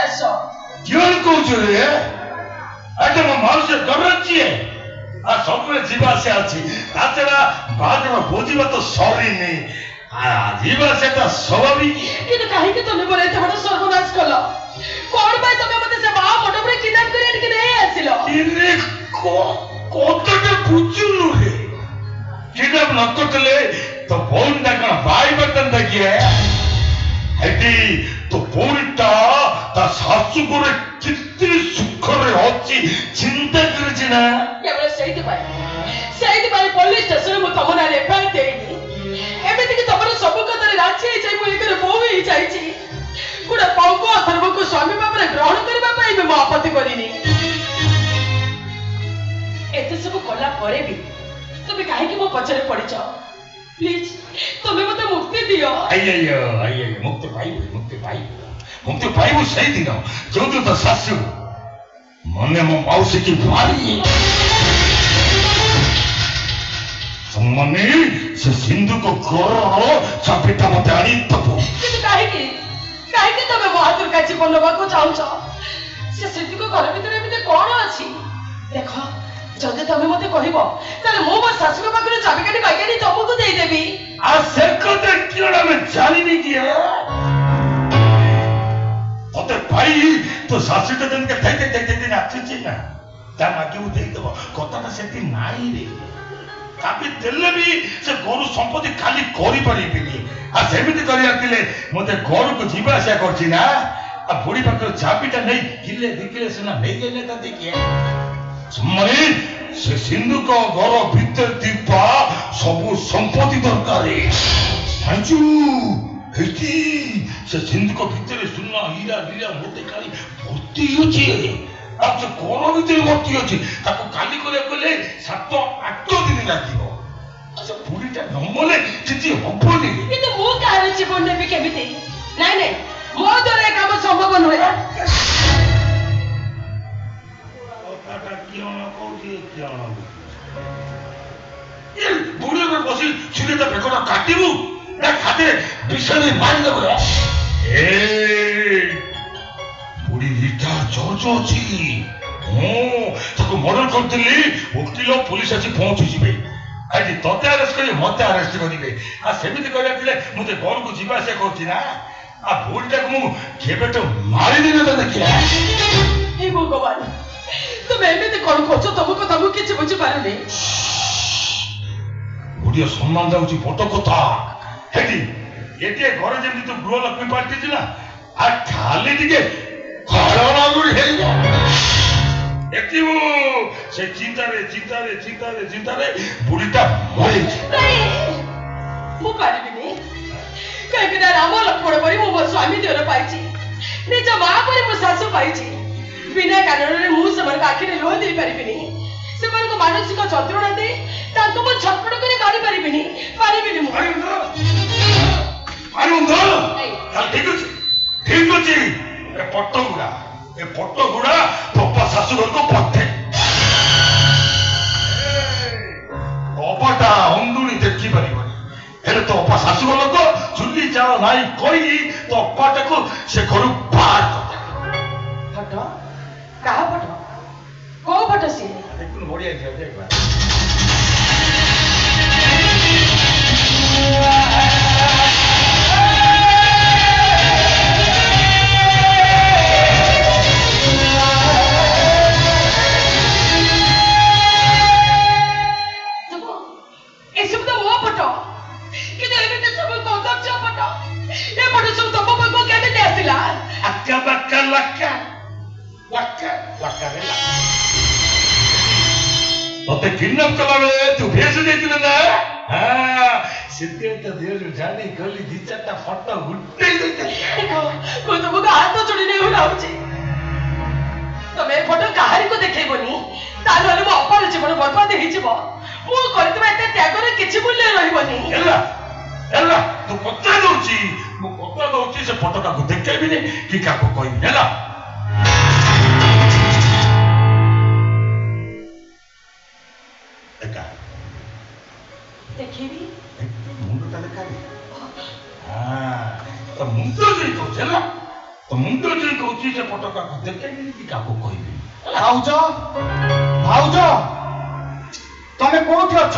ଆସ କିଅଣ କହୁଛୁ ରେ ଆଚ୍ଛା ମୋ ମାଉସୀ ଡରଛି ଆଉ ସବୁବେଳେ ଯିବା ଆସିବା ଅଛି ତାଛଡା ବାହାଘର ଭୋଜିବା ତ ସରିନି ଯିବା ଆସିବା ସ୍ୱାଭାବିକ କିନ୍ତୁ କାହିଁକି ତମେ ମୋର ଏତେ ବଡ ସର୍ବନାଶ କଲ କଣ ପାଇଁ ତମେ ମତେ ସେ ମା ମଣ୍ଡପରେ କିଡନାପ କରି ଏଠିକି ନେଇ ଆସିଲ କତଟା ବୁଝୁନୁ ରେ କିଡନାପ ନ କରିଥିଲେ ତ ଭଉଣୀଟା କଣ ବାଇ ବାଟନ୍ତା କିଏ ଏଠି ତୋ ଭଉଣୀଟା ତା ଶାଶୁ ଘରେ କେତେ ସୁଖରେ ଅଛି ଚିନ୍ତା କରିଛି ନା କେବଳ ସେଇଥିପାଇଁ ପୋଲିସ ଷ୍ଟେସନରେ ମୁଁ ତମ ନାଁରେ ଏଫଆଇଆର ଦେଇନି ଏମିତିକି ତମର ସବୁ କଥାରେ ରାଜି ହେଇଯାଇ ମୁଁ ଏକରେ ବୋହୁ ହେଇଯାଇଛି ଗୋଟେ ପଙ୍ଗୁ ଅଥର୍ବକୁ ସ୍ୱାମୀ ଭାବରେ ଗ୍ରହଣ କରିବା ପାଇଁ ବି ମୁଁ ଆପତ୍ତି କରିନି ଏତେ ସବୁ କଲା ପରେ ବି ତମେ କାହିଁକି ମୋ ପଛରେ ପଡିଛ ପ୍ଲିଜ ତମେ ମତେ ମୁକ୍ତି ଦିଅ ମୁକ୍ତି ପାଇବୁ ସେଇଦିନ ଯୋଉଦିନ ତ ଶାଶୁ ମନେ ମୋ ମାଉସୀ କି ମାରି ମାନେ ସେ ସିନ୍ଧୁକ ଘରର ଚାବିଟା ମତେ ଆଣି ଦବୁ କିନ୍ତୁ କାହିଁକି ତମେ ମୋ ହାତରୁ କାଚି ବନେଇବାକୁ ଚାହୁଁଛ ସେ ସିନ୍ଧୁକ ଘର ଭିତରେ ଏମିତି କଣ ଅଛି ଦେଖ ଯଦି ତମେ ମତେ କହିବ ତାହେଲେ ମୁଁ ମୋ ଶାଶୁଙ୍କ ପାଖରେ ଚାବିକାଠି ବାଗେଇ ତମକୁ ଦେଇଦେବି ଆଉ ସେ କଥା କିଏ ଆମେ ଜାଣିନି କିଏ ତତେ ପାଇ ତୋ ଶାଶୁଟା ଯେମିତି ଖାଇତେ ନାଚୁଛି ନା ତା ମାଗିବୁ ଦେଇଦବ କଥାଟା ସେଠି ନାହିଁ ରେ ଚାବି ଦେଲେ ବି ସେ ଗୋରୁ ସମ୍ପତ୍ତି ଖାଲି କରିପାରିବିନି ଆଉ ସେମିତି କରିଆସିଥିଲେ ମତେ ଘରକୁ ଯିବା ଆସିବା କରୁଛି ନା ଆଉ ବୁଢୀ ପାଖରେ ଚାବିଟା ନେଇ କିଲେ ଦି କିଲେ ସିନା ନେଇଗଲେ ତା ଦେଖିଆ ମାନେ ସେ ସିନ୍ଧୁକ ଘର ଭିତରେ ଥିବା ସବୁ ସମ୍ପତ୍ତି ଦରକାର ଜାଣିଛୁ ଏଠି ସେ ସିନ୍ଧୁକ ଭିତରେ ସୁନା ହୀରା ହୀରା ମୋଟେ କାଳି ଭର୍ତ୍ତି ଅଛି ଆଉ ସେ ଘର ଭିତରେ ଭର୍ତ୍ତି ଅଛି ତାକୁ ଖାଲି କରିବାକୁ ଗଲେ 7-8 ଦିନ ଲାଗିବ ସେ ବୁଢୀଟା ନ ମଲେ କିଛି ହବନି କିନ୍ତୁ ମୁଁ କାହାର ଜୀବନ ନେବି କେମିତି ନାଇଁ ମୋ ଦ୍ୱାରା ଏ କାମ ସମ୍ଭବ ନୁହେଁ ବୁଢୀ ଉପରେ ବସି ଛୁରୀ ତା ବେକଟା କାଟିବୁ ନା ଖାଦ୍ୟରେ ବିଷ ଦେଇ ମାରିଦେବୁ ବୁଢୀ ଦିଟା ଜଜ ଅଛି ତାକୁ ମର୍ଡର କରିଥିଲି ଓକିଲ ପୋଲିସ ଆସି ପହଞ୍ଚିଯିବେ ଆଜି ତତେ ଆରେଷ୍ଟ କରିବେ ମତେ ଆରେଷ୍ଟ କରିବେ ଆଉ ସେମିତି କରିବା ଥିଲେ ମୁଁ ତ ଘରକୁ ଯିବା ଆସିବା କରୁଛି ନା ଆଉ ବୁଢୀଟାକୁ ମୁଁ କେବେଠୁ ମାରିଦେବି ତ ଦେଖିଲା ହେ ଭଗବାନ ତୁମେ ଏମିତି କଣ କରୁଛ ତମ କଥା ମୁଁ କିଛି ବୁଝିପାରୁନି ବୁଢୀର ସମ୍ମାନ ଯାଉଛି ବଡ କଥା ହେଠି ଏଠି ଘରେ ଯେମିତି ତୁ ଗୃହଲକ୍ଷ୍ମୀ ପାଲଟିଛୁ ନା ଆଉ ଖାଲି ଟିକେ ଦେଖିବୁ ସେ ଚିନ୍ତାରେ ବୁଢୀଟା ମରିଛି ମୁଁ ପାରିବିନି କାହିଁକି ନା ରାମ ଲକ୍ଷ୍ମଣ ପରି ମୁଁ ମୋ ସ୍ୱାମୀ ଦିଅର ପାଇଛି ନିଜ ମା ପରି ମୋ ଶାଶୁ ପାଇଛି ବିନା କାରଣରେ ମୁଁ ସେମାନଙ୍କ ଆଖିରେ ଲୁହ ଦେଇପାରିବିନି ସେମାନଙ୍କୁ ମାନସିକ ଯନ୍ତ୍ରଣା ଦେଇ ତାଙ୍କୁ ମୁଁ ଛଟପଟ କରି ମାରିପାରିବିନି ମୁଁ ଠିକ ଅଛି ଏ ପଟ ଗୁଡା ତୋପା ଶାଶୁ ଘରକୁ ପଠେ ଅପାଟା ଅଣ୍ଡୁଣି ଦେଖିପାରିବନି ହେଲେ ତୋ ଅପା ଶାଶୁ ଲୋକ ଚୁଲି ଚାଳ ନାଇଁ କହି ତୋ ଅପାଟାକୁ ସେ ଘରୁ ବାହାର କରିଦେବେ ଫଟୋ କାହା ଫଟୋ କୋଉ ଫଟୋ ସିଏ ଦେଖୁନ ବଢିଆ ହେଇଛି मते किडनैप कला बेले तू भेज देतिले ना हां सिद्धेटा देरु जानी गली दी चारटा फोटो गुट्टे देते देखो को तो मुगा हाथ जोड़ी नै होलाउची तमे फोटो काहारी को देखेबोनी ताले मो अपार जीवन बर्बाद हे जिवो मो करतबा एते त्यागरे किछि मूल्य रहिबोनी एला तू पत्ता दोची मो पत्ता दोची से फोटो का को देखेबी ने कि का को कोई एला देखिबी मुंडो ताले काली हां तो मुंडो जई को चला तो मुंडो जई को କରୁଛି ସେ ପଟକା ଦେଖେଇବି କାହାକୁ କହିବି। ଭାଉଜ ଭାଉଜ ତମେ କୋଉଠି ଅଛ?